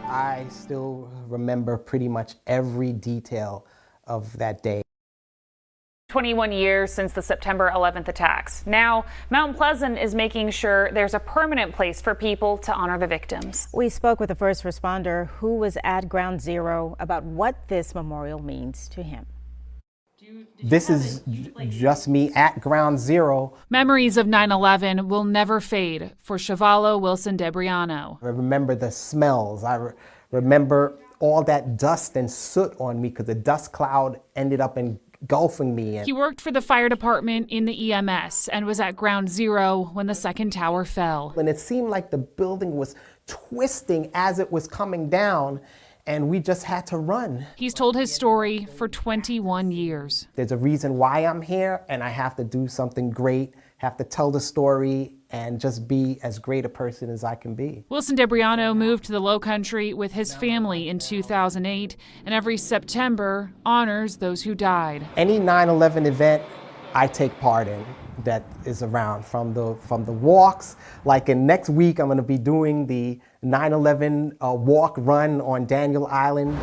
I still remember pretty much every detail of that day. 21 years since the September 11th attacks. Now, Mount Pleasant is making sure there's a permanent place for people to honor the victims. We spoke with a first responder who was at Ground Zero about what this memorial means to him. This is just me at Ground Zero. Memories of 9/11 will never fade for Shavalo Wilson Debriano. I remember the smells. I remember all that dust and soot on me because the dust cloud ended up engulfing me. He worked for the fire department in the EMS and was at Ground Zero when the second tower fell. And it seemed like the building was twisting as it was coming down, and we just had to run. He's told his story for 21 years. There's a reason why I'm here, and I have to do something great, have to tell the story, and just be as great a person as I can be. Wilson Debriano moved to the Lowcountry with his family in 2008, and every September honors those who died. Any 9/11 event I take part in that is around, from the walks, like in next week I'm going to be doing the 9/11 walk run on Daniel Island.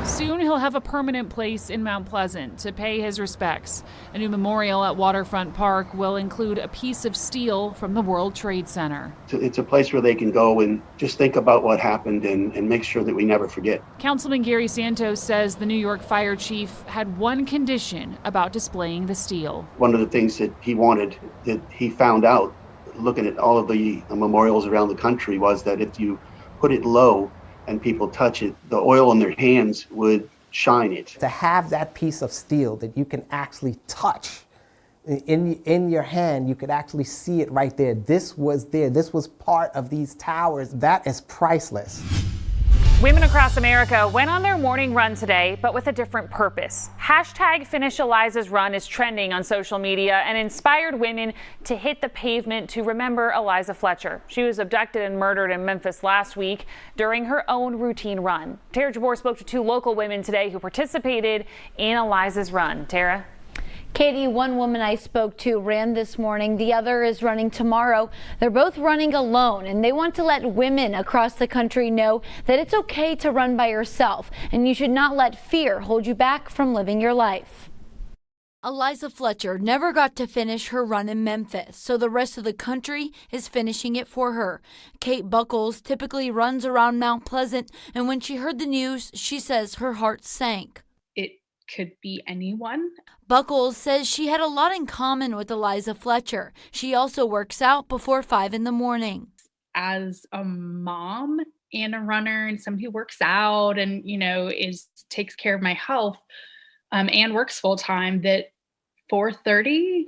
Soon he'll have a permanent place in Mount Pleasant to pay his respects. A new memorial at Waterfront Park will include a piece of steel from the World Trade Center. It's a place where they can go and just think about what happened and make sure that we never forget. Councilman Gary Santos says the New York fire chief had one condition about displaying the steel. One of the things that he wanted, that he found out looking at all of the memorials around the country, was that if you put it low and people touch it, the oil in their hands would shine it. To have that piece of steel that you can actually touch in your hand, you could actually see it right there. This was there. This was part of these towers. That is priceless. Women across America went on their morning run today, but with a different purpose. Hashtag Finish Eliza's Run is trending on social media and inspired women to hit the pavement to remember Eliza Fletcher. She was abducted and murdered in Memphis last week during her own routine run. Tara Jabor spoke to two local women today who participated in Eliza's Run. Tara? Katie, one woman I spoke to ran this morning. The other is running tomorrow. They're both running alone, and they want to let women across the country know that it's okay to run by yourself, and you should not let fear hold you back from living your life. Eliza Fletcher never got to finish her run in Memphis, so the rest of the country is finishing it for her. Kate Buckles typically runs around Mount Pleasant, and when she heard the news, she says her heart sank. It could be anyone. Buckles says she had a lot in common with Eliza Fletcher. She also works out before 5 in the morning. As a mom and a runner and somebody who works out and, takes care of my health and works full time, that 4:30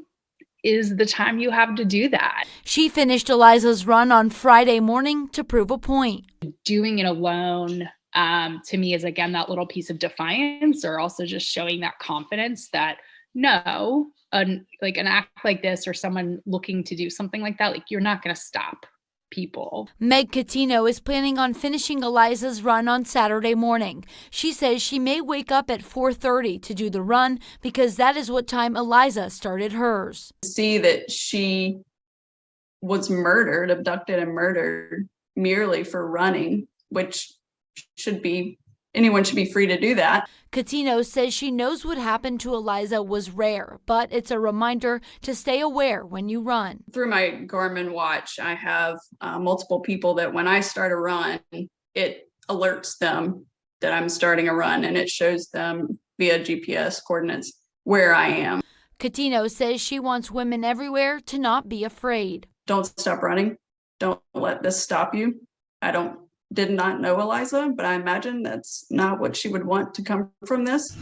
is the time you have to do that. She finished Eliza's run on Friday morning to prove a point. Doing it alone to me is, again, that little piece of defiance, or also just showing that confidence that an act like this, or someone looking to do something like that, you're not going to stop people. Meg Catino is planning on finishing Eliza's run on Saturday morning. She says she may wake up at 4:30 to do the run because that is what time Eliza started hers. See that she was murdered, abducted and murdered merely for running, which anyone should be free to do that. Catino says she knows what happened to Eliza was rare, but it's a reminder to stay aware when you run. Through my Garmin watch, I have multiple people that when I start a run, it alerts them that I'm starting a run, and it shows them via GPS coordinates where I am. Catino says she wants women everywhere to not be afraid. Don't stop running. Don't let this stop you. Did not know Eliza, but I imagine that's not what she would want to come from this.